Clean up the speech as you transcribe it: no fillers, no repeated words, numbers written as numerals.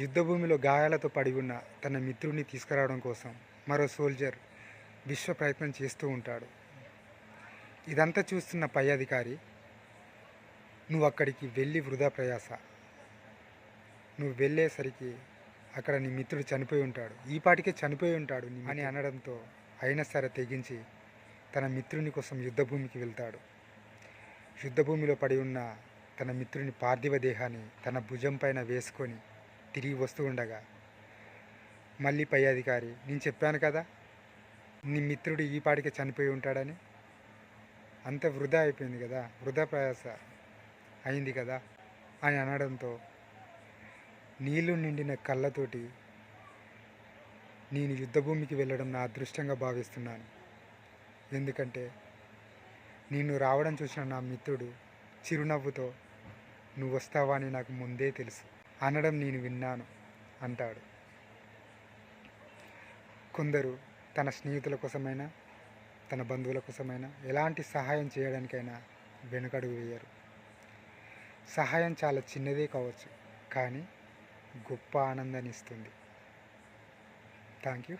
యుద్ధభూమిలో గాయాలతో పడి ఉన్న తన మిత్రుడిని తీసుకురావడం కోసం మరో సోల్జర్ విశ్వ ప్రయత్నం చేస్తూ ఉంటాడు. ఇదంతా చూస్తున్న పై అధికారి, నువ్వు అక్కడికి వెళ్ళి వృధా ప్రయాస, నువ్వు వెళ్ళేసరికి అక్కడ నీ మిత్రుడు చనిపోయి ఉంటాడు, ఈ పాటికే చనిపోయి ఉంటాడు అని అనడంతో అయినా సరే తెగించి తన మిత్రుని కోసం యుద్ధభూమికి వెళ్తాడు. యుద్ధభూమిలో పడి ఉన్న తన మిత్రుని పార్థివ దేహాన్ని తన భుజం పైన వేసుకొని తిరిగి వస్తూ ఉండగా మళ్ళీ పై అధికారి, నేను చెప్పాను కదా నీ మిత్రుడు ఈ పాటికే చనిపోయి ఉంటాడని, అంత వృధా అయిపోయింది కదా, వృధా ప్రయాస అయింది కదా అని అనడంతో నీళ్లు నిండిన కళ్ళతోటి, నేను యుద్ధభూమికి వెళ్ళడం నా అదృష్టంగా భావిస్తున్నాను. ఎందుకంటే నిన్ను రావడం చూసిన నా మిత్రుడు చిరునవ్వుతో నువ్వు వస్తావా అని నాకు ముందే తెలుసు అనడం నేను విన్నాను అంటాడు. కొందరు తన స్నేహితుల కోసమైనా తన బంధువుల కోసమైనా ఎలాంటి సహాయం చేయడానికైనా వెనుకడుగు వేయరు. సహాయం చాలా చిన్నదే కావచ్చు, కానీ గొప్ప ఆనందాన్ని ఇస్తుంది. Thank you.